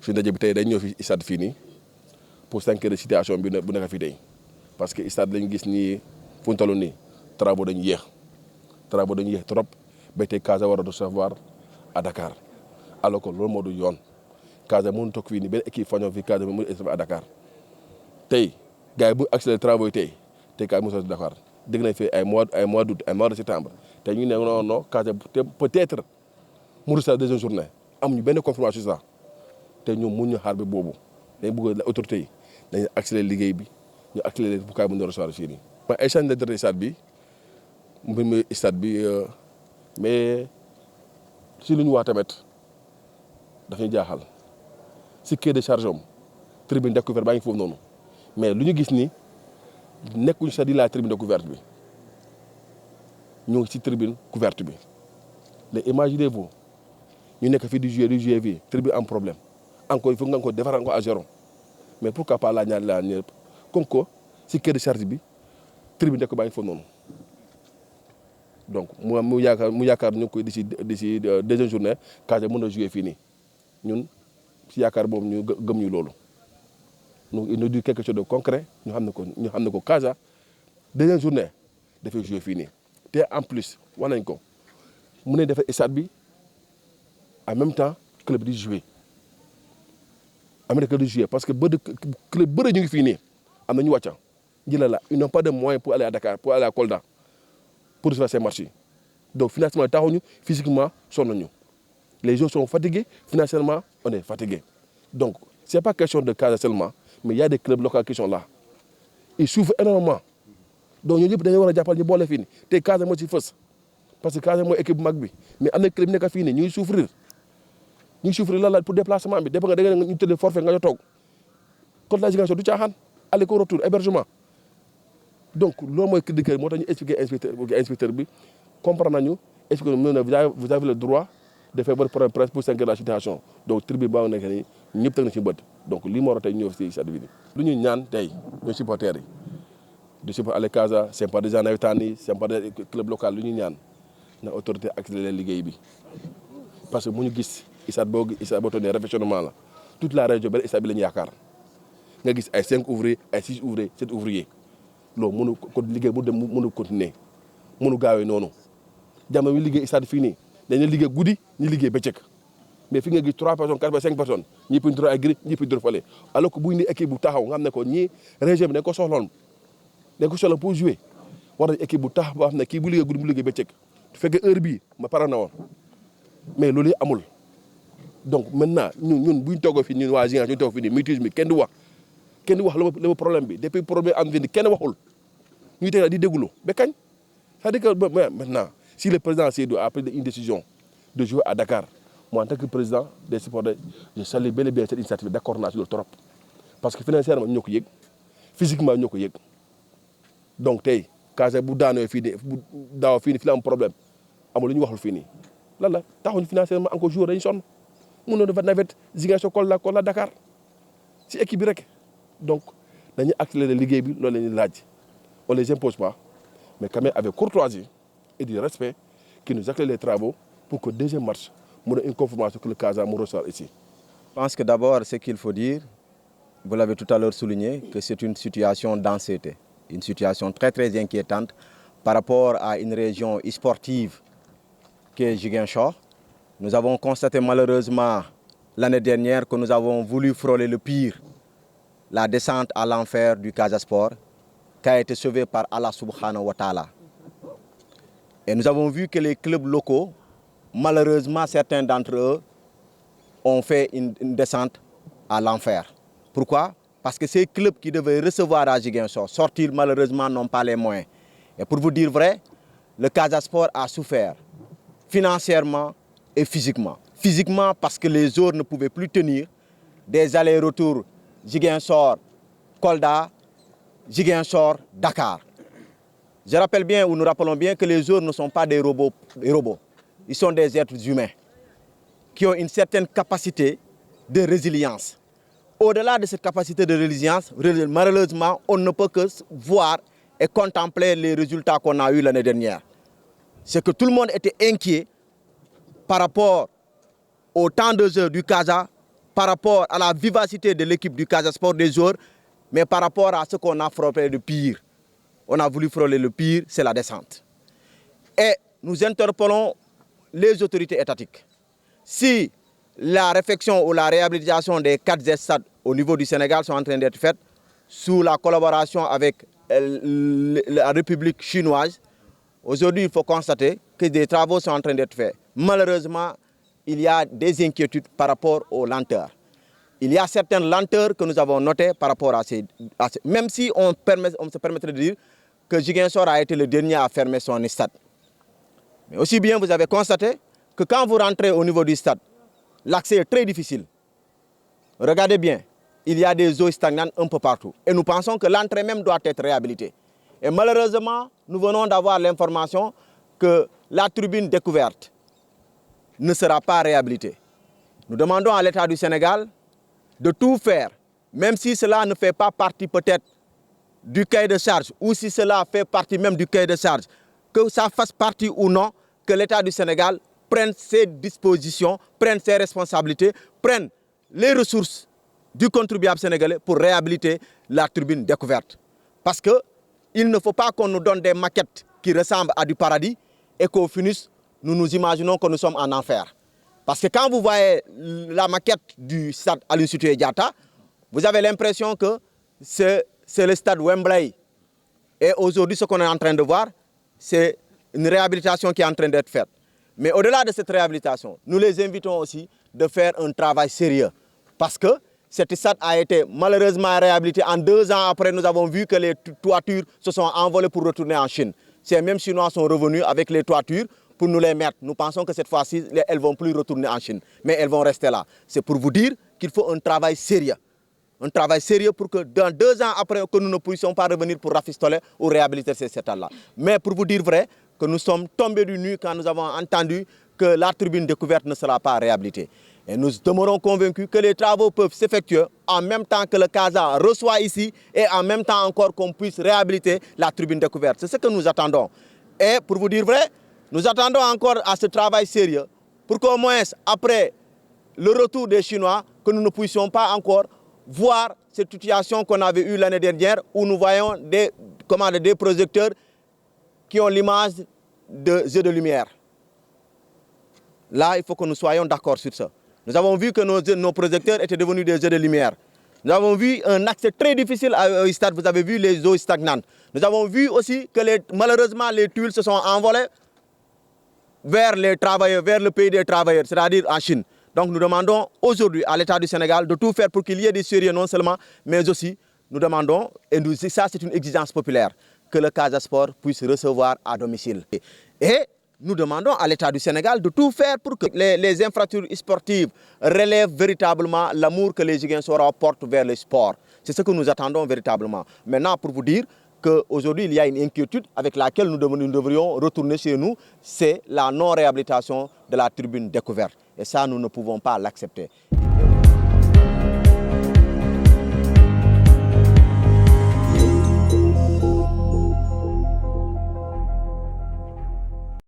fi ndaje bi tey dañ ñëw fi stade fii nii pour s'inquiéter de situation bi bu nekk fii tey parce que stade lañu gis nii fu ñu toll nii travaux dañu yéex trop ba tey Casa war a recevoir à Dakar alors que loolu moo du yoon Casa mënu toog fii nii benn équipe fañoo fii Casa mënu recevoir à Dakar tey gars yi bu accéléré travaux yi tey Casa mënu recevoir Dakar dégg nañ fi ay mois d'août ay mois de septembre tey ñu ne non Casa peut-être mu recevoir deuxième journée amuñu benn confirmation sur ça te ñoom mun ñu xaar bi boobu dañ bëgg autorité yi dañuy accéléré liggéey bi ñu accéléré bu kaay mën a recevoir fii nii. mooy échange de dernier stade bi mbir mi stade bi mais si lu ñu wax tamit daf ñu jaaxal si quai de charge am tribune découverte baa ngi foofu noonu mais lu ñu gis ni nekkuñu sa di la tribune découverte bi ñu ngi si tribune couverte bi léegi imaginez-vous ñu nekk fii di jouer fii tribune am problème encore il faut nga ko defaraat ko à zéro mais pourquoi pas la ñëpp comme que si quai de charge bi tribune découverte baa ngi foofu noonu donc mu yaakaar ñu ngi koy d'ici deuxième journée Casa mën a jouer fii nii ñun si yaakaar boobu ñu gëm ñu loolu donc il nous dit quelque chose de concret ñu xam ne ko Casa deuxième journée dafay jouer fii nii te en plus wax nañ ko mu ne defar stade bi en même temps club di jouer Amérique di jouer parce que club bëri ñu ngi fii nii am na ñu wàcca jëla la ils n'ont pas de moyens pour aller à Dakar pour aller à Kolda pour faire ces matchs donc financièrement taxuñu physiquement sonn nañu les joueurs sont fatigués financièrement on est fatigué donc c'est pas question de Casa seulement mais il y a des clubs locaux qui sont là ils souffrent énormément donc ñooñu ñëpp dañoo war a jàppal ñu boole fii nii te Casa moo ci fës parce que Casa mooy équipe bu mag bi mais am na club yi nekk fii nii ñuy souffrir la pour déplacement bi dépend nga da nga ñu tëddee forfait nga ñu toog kon la Ziguinchor du caaxaan aller ko retour hébergement donc loolu mooy cri de cœur moo tax ñu expliquer inspecteur bi comprendre nañu expliquer vous avez le droit de faire votre point de presse pour s'inquiéter de la situation donc tribune baa nekk nii ñëpp teg na ci bët donc lii moo war a tey ñëw si stade bi lu ñu ñaan tey ñooy supporters yi du supporter ale Casa sympathisants navétanes yi sympathisants club local lu ñu ñaan na autorité accéléré liggéey bi parce que mu ñu gis stade boo tonnee réfectionnement la toute la région benn stade bi la ñu yaakaar nga gis ay 5 ouvriers ay 6 ouvriers 7 ouvriers loolu mënu ko liggéey mu dem mënu continuer mënu gaawee noonu jamono yu liggéey stade fii nii dañuy liggéey guddi ñu liggéey bëccëg mais fi nga gis 3 personnes 4 personnes 5 personnes ñëpp ñu dóor ay gris ñëpp ñu dóor fale alors que bu ñu équipe bu taxaw nga xam ne ko ñii région bi dañ ko soxla pour jouer war nañ équipe bu taxaw boo xam ne kii bu liggéey guddi bu liggéey bëccëg su fekkee heure bii ma pare na woon mais loolu amul donc maintenant ñun bu ñu toogoo fii ñun waa Ziguinchor ñu toog fii nii mutuelle mi kenn du wax la problème bi depuis problème am fi kenn waxul ñuy teel di déglu ba kañ c'est-à-dire que maintenant si le président Seydou a pris une décision de jouer à Dakar moi en tant que président des supporters je salue bel et bien cette initiative d'accord naa ci loolu trop parce que financièrement ñoo ko yëg physiquement ñoo ko yëg donc tey Casa bu daanoo fii de bu daaw fii nii fi la am problème amul lu ñu waxul fii nii lan la taxuñ financièrement encore joueur dañu sonn mun na dafa navette Ziguinchor Kolda Dakar ci équipe bi rek donc dañuy accélérer liggéey bi loolu la ñuy laaj on les impose pas mais quand même avec courtoisie et du respect qui nous accélère les travaux pour que deuxième match mu ne une confirmation que le Casa mu ressort ici. Je pense que d'abord ce qu'il faut dire, vous l'avez tout à l'heure souligné, que c'est une situation d'anxiété, une situation très très inquiétante par rapport à une région sportive qui est Ziguinchor. Nous avons constaté malheureusement l'année dernière que nous avons voulu frôler le pire, la descente à l'enfer du Casa Sport, qui a été sauvé par Allah subhanahu wa ta'ala. Et nous avons vu que les clubs locaux, malheureusement certains d'entre eux, ont fait une descente à l'enfer. Pourquoi? Parce que ces clubs qui devaient recevoir à Ziguinchor, sortir malheureusement n'ont pas les moyens. Et pour vous dire vrai, le Casa Sport a souffert financièrement et physiquement. Physiquement parce que les joueurs ne pouvaient plus tenir des allers-retours Ziguinchor, Kolda, Ziguinchor, Dakar. Je rappelle bien, ou nous rappelons bien que les joueurs ne sont pas des robots. Ils sont des êtres humains qui ont une certaine capacité de résilience. Au-delà de cette capacité de résilience, malheureusement, on ne peut que voir et contempler les résultats qu'on a eus l'année dernière. C'est que tout le monde était inquiet par rapport au temps de jeu du Casa par rapport à la vivacité de l'équipe du Casa Sport, des joueurs, mais par rapport à ce qu'on a frôlé de pire. On a voulu frôler le pire, c'est la descente. Et nous interpellons les autorités étatiques. Si la réfection ou la réhabilitation des 4 stades au niveau du Sénégal sont en train d'être faites sous la collaboration avec la République chinoise, aujourd'hui il faut constater que des travaux sont en train d'être faits. Malheureusement, il y a des inquiétudes par rapport aux lenteurs. Il y a certaines lenteurs que nous avons notées par rapport à ces... Même si on se permettrait de dire que Ziguinchor a été le dernier à fermer son stade. Mais aussi bien, vous avez constaté que quand vous rentrez au niveau du stade, l'accès est très difficile. Regardez bien, il y a des eaux stagnantes un peu partout. Et nous pensons que l'entrée même doit être réhabilitée. Et malheureusement, nous venons d'avoir l'information que la tribune découverte ne sera pas réhabilitée. Nous demandons à l'État du Sénégal de tout faire, même si cela ne fait pas partie peut-être du cahier de charge, ou si cela fait partie même du cahier de charge, que ça fasse partie ou non, que l'État du Sénégal prenne ses dispositions, prenne ses responsabilités, prenne les ressources du contribuable sénégalais pour réhabiliter la tribune découverte. Parce qu'il ne faut pas qu'on nous donne des maquettes qui ressemblent à du paradis et qu'au finisse, nous nous imaginons que nous sommes en enfer. Parce que quand vous voyez la maquette du stade Aline Sitoé Diatta, vous avez l'impression que c'est le stade Wembley. Et aujourd'hui, ce qu'on est en train de voir, c'est une réhabilitation qui est en train d'être faite. Mais au-delà de cette réhabilitation, nous les invitons aussi de faire un travail sérieux. Parce que cet stade a été malheureusement réhabilité. En 2 ans après, nous avons vu que les toitures se sont envolées pour retourner en Chine. Ces mêmes Chinois sont revenus avec les toitures pour nous les mettre. Nous pensons que cette fois-ci, elles ne vont plus retourner en Chine, mais elles vont rester là. C'est pour vous dire qu'il faut un travail sérieux. Un travail sérieux pour que dans 2 ans après, que nous ne puissions pas revenir pour rafistoler ou réhabiliter ces stades-là. Mais pour vous dire vrai, que nous sommes tombés du nu quand nous avons entendu que la tribune découverte ne sera pas réhabilitée. Et nous demeurons convaincus que les travaux peuvent s'effectuer en même temps que le CASA reçoit ici et en même temps encore qu'on puisse réhabiliter la tribune découverte. C'est ce que nous attendons. Et pour vous dire vrai, nous attendons encore à ce travail sérieux pour qu'au moins après le retour des Chinois, que nous ne puissions pas encore voir cette situation qu'on avait eue l'année dernière où nous voyons des projecteurs qui ont l'image de jeux de lumière. Là, il faut que nous soyons d'accord sur ça. Nous avons vu que nos projecteurs étaient devenus des jeux de lumière. Nous avons vu un accès très difficile au stade. Vous avez vu les eaux stagnantes. Nous avons vu aussi que malheureusement les tuiles se sont envolées vers les travailleurs, vers le pays des travailleurs, c'est-à-dire en Chine. Donc nous demandons aujourd'hui à l'État du Sénégal de tout faire pour qu'il y ait des sérieux non seulement, mais aussi nous demandons, et ça c'est une exigence populaire, que le Casa Sport puisse recevoir à domicile. Et nous demandons à l'État du Sénégal de tout faire pour que les infrastructures sportives relèvent véritablement l'amour que les Ziguinchorois portent vers le sport. C'est ce que nous attendons véritablement. Maintenant, pour vous dire qu'aujourd'hui, il y a une inquiétude avec laquelle nous devrions retourner chez nous, c'est la non-réhabilitation de la tribune découverte. Et ça, nous ne pouvons pas l'accepter.